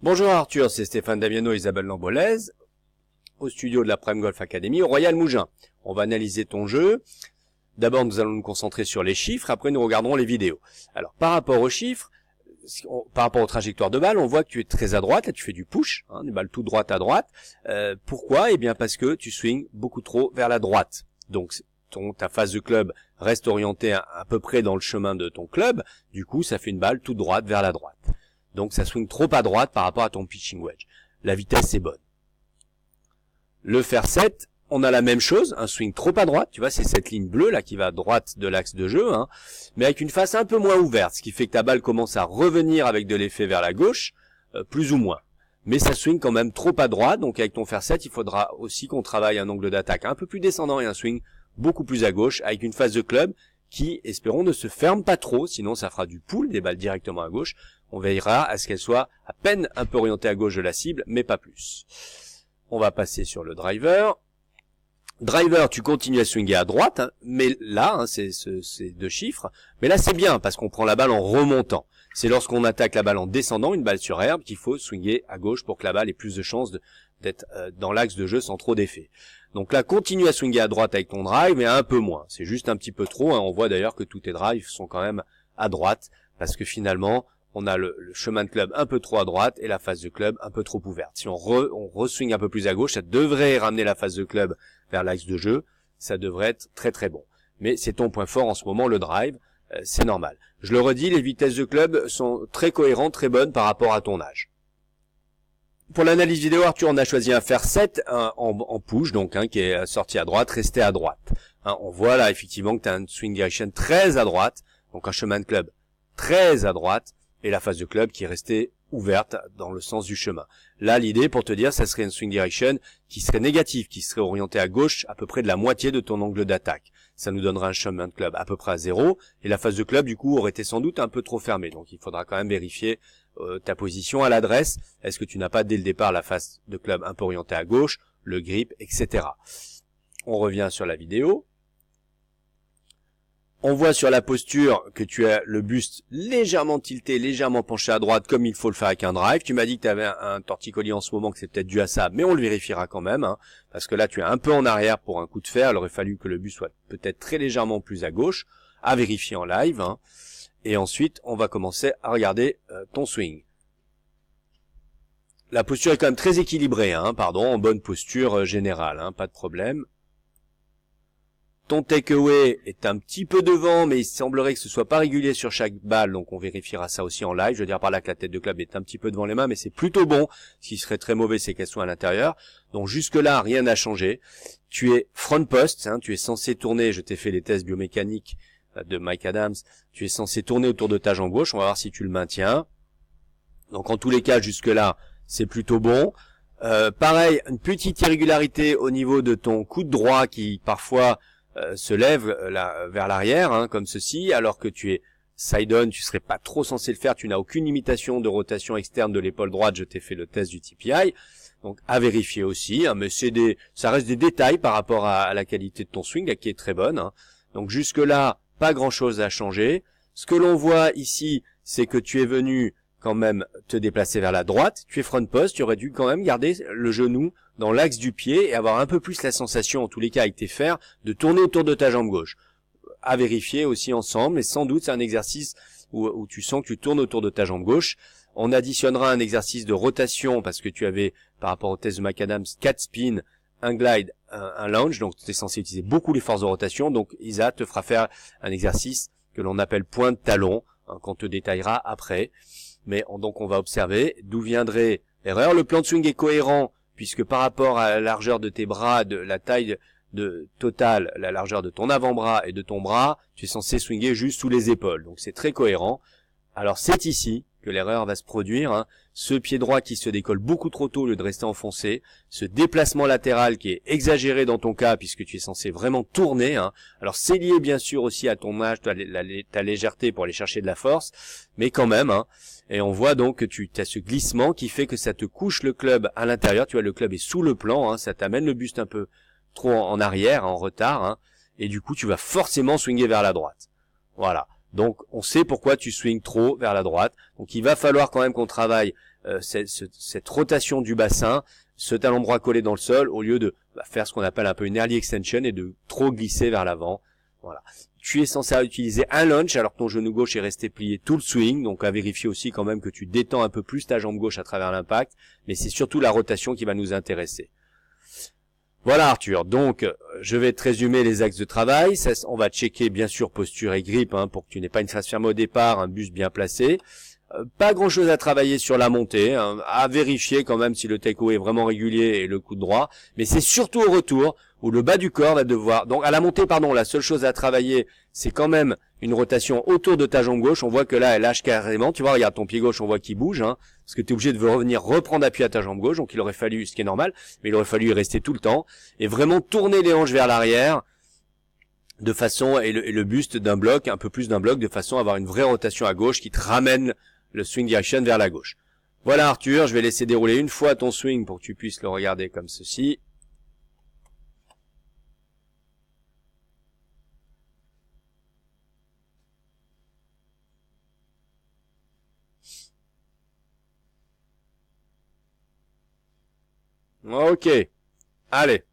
Bonjour Arthur, c'est Stéphane Damiano et Isabelle Lambolaise, au studio de la Prime Golf Academy, au Royal Mougins. On va analyser ton jeu. D'abord, nous allons nous concentrer sur les chiffres, après nous regarderons les vidéos. Alors, par rapport aux chiffres, par rapport aux trajectoires de balles, on voit que tu es très à droite, là tu fais du push, des balles tout droite à droite. Pourquoi? Eh bien parce que tu swings beaucoup trop vers la droite. Donc, ta phase de club reste orientée à peu près dans le chemin de ton club, du coup ça fait une balle toute droite vers la droite. Donc ça swing trop à droite par rapport à ton pitching wedge. La vitesse est bonne. Le fer 7, on a la même chose, un swing trop à droite, tu vois, c'est cette ligne bleue là qui va à droite de l'axe de jeu, mais avec une face un peu moins ouverte, ce qui fait que ta balle commence à revenir avec de l'effet vers la gauche, plus ou moins. Mais ça swing quand même trop à droite, donc avec ton fer 7, il faudra aussi qu'on travaille un angle d'attaque un peu plus descendant et un swing beaucoup plus à gauche, avec une face de club qui, espérons, ne se ferme pas trop, sinon ça fera du pull, des balles directement à gauche. On veillera à ce qu'elle soit à peine un peu orientée à gauche de la cible, mais pas plus. On va passer sur le driver. Driver, tu continues à swinger à droite, mais là, c'est ces deux chiffres, mais là c'est bien, parce qu'on prend la balle en remontant. C'est lorsqu'on attaque la balle en descendant, une balle sur herbe, qu'il faut swinger à gauche pour que la balle ait plus de chances d'être dans l'axe de jeu sans trop d'effet. Donc là, continue à swinger à droite avec ton drive, mais un peu moins. C'est juste un petit peu trop, on voit d'ailleurs que tous tes drives sont quand même à droite, parce que finalement, on a le chemin de club un peu trop à droite et la face de club un peu trop ouverte. Si on re-swing un peu plus à gauche, ça devrait ramener la face de club vers l'axe de jeu. Ça devrait être très très bon. Mais c'est ton point fort en ce moment, le drive. C'est normal. Je le redis, les vitesses de club sont très cohérentes, très bonnes par rapport à ton âge. Pour l'analyse vidéo, Arthur, on a choisi un fer 7 en push, donc qui est sorti à droite, resté à droite. On voit là effectivement que tu as un swing direction très à droite, donc un chemin de club très à droite, et la face de club qui est restée ouverte dans le sens du chemin. Là, l'idée, pour te dire, ça serait une swing direction qui serait négative, qui serait orientée à gauche à peu près de la moitié de ton angle d'attaque. Ça nous donnerait un chemin de club à peu près à 0, et la face de club, du coup, aurait été sans doute un peu trop fermée. Donc, il faudra quand même vérifier ta position à l'adresse. Est-ce que tu n'as pas dès le départ la face de club un peu orientée à gauche, le grip, etc. On revient sur la vidéo. On voit sur la posture que tu as le buste légèrement tilté, légèrement penché à droite, comme il faut le faire avec un drive. Tu m'as dit que tu avais un torticolis en ce moment, que c'est peut-être dû à ça, mais on le vérifiera quand même, parce que là tu es un peu en arrière pour un coup de fer. Il aurait fallu que le buste soit peut-être très légèrement plus à gauche, à vérifier en live. Et ensuite, on va commencer à regarder ton swing. La posture est quand même très équilibrée, en bonne posture générale, pas de problème. Ton takeaway est un petit peu devant, mais il semblerait que ce soit pas régulier sur chaque balle, donc on vérifiera ça aussi en live. Je veux dire par là que la tête de club est un petit peu devant les mains, mais c'est plutôt bon. Ce qui serait très mauvais, c'est qu'elle soit à l'intérieur. Donc jusque-là, rien n'a changé. Tu es front post, tu es censé tourner, je t'ai fait les tests biomécaniques de Mike Adams, tu es censé tourner autour de ta jambe gauche, on va voir si tu le maintiens. Donc en tous les cas, jusque-là, c'est plutôt bon. Pareil, une petite irrégularité au niveau de ton coude droit qui parfois se lève vers l'arrière, comme ceci, alors que tu es side-on, tu serais pas trop censé le faire, tu n'as aucune limitation de rotation externe de l'épaule droite, je t'ai fait le test du TPI, donc à vérifier aussi, mais ça reste des détails par rapport à la qualité de ton swing, là, qui est très bonne, donc jusque là, pas grand chose à changer. Ce que l'on voit ici, c'est que tu es venu quand même te déplacer vers la droite, tu es front post, tu aurais dû quand même garder le genou dans l'axe du pied et avoir un peu plus la sensation, en tous les cas avec tes fers, de tourner autour de ta jambe gauche. À vérifier aussi ensemble, mais sans doute c'est un exercice où tu sens que tu tournes autour de ta jambe gauche. On additionnera un exercice de rotation parce que tu avais, par rapport au test de McAdams, 4 spins, un glide, un lunge, donc tu es censé utiliser beaucoup les forces de rotation, donc Isa te fera faire un exercice que l'on appelle point de talon, qu'on te détaillera après. Mais donc on va observer d'où viendrait l'erreur. Le plan de swing est cohérent puisque par rapport à la largeur de tes bras, de la taille totale, la largeur de ton avant-bras et de ton bras, tu es censé swinger juste sous les épaules. Donc c'est très cohérent. Alors c'est ici que l'erreur va se produire. Ce pied droit qui se décolle beaucoup trop tôt au lieu de rester enfoncé, ce déplacement latéral qui est exagéré dans ton cas puisque tu es censé vraiment tourner. Alors c'est lié bien sûr aussi à ton âge, ta légèreté pour aller chercher de la force, mais quand même. Et on voit donc que tu as ce glissement qui fait que ça te couche le club à l'intérieur. Tu vois, le club est sous le plan, ça t'amène le buste un peu trop en arrière, en retard, et du coup tu vas forcément swinger vers la droite. Voilà. Donc on sait pourquoi tu swings trop vers la droite. Donc il va falloir quand même qu'on travaille cette rotation du bassin, ce talon droit collé dans le sol, au lieu de faire ce qu'on appelle un peu une early extension et de trop glisser vers l'avant. Voilà. Tu es censé utiliser un lunge alors que ton genou gauche est resté plié tout le swing, donc à vérifier aussi quand même que tu détends un peu plus ta jambe gauche à travers l'impact, mais c'est surtout la rotation qui va nous intéresser. Voilà Arthur, donc je vais te résumer les axes de travail. Ça, on va checker bien sûr posture et grip pour que tu n'aies pas une face ferme au départ, un buste bien placé. Pas grand chose à travailler sur la montée, à vérifier quand même si le takeaway est vraiment régulier et le coup de droit, mais c'est surtout au retour où le bas du corps va devoir, donc à la montée pardon, la seule chose à travailler c'est quand même une rotation autour de ta jambe gauche. On voit que là elle lâche carrément, tu vois, regarde ton pied gauche, on voit qu'il bouge, parce que tu es obligé de revenir reprendre appui à ta jambe gauche, donc il aurait fallu, ce qui est normal, mais il aurait fallu y rester tout le temps, et vraiment tourner les hanches vers l'arrière, de façon, et le buste d'un bloc, un peu plus d'un bloc, de façon à avoir une vraie rotation à gauche qui te ramène le swing direction vers la gauche. Voilà Arthur, je vais laisser dérouler une fois ton swing pour que tu puisses le regarder comme ceci. Ok, allez.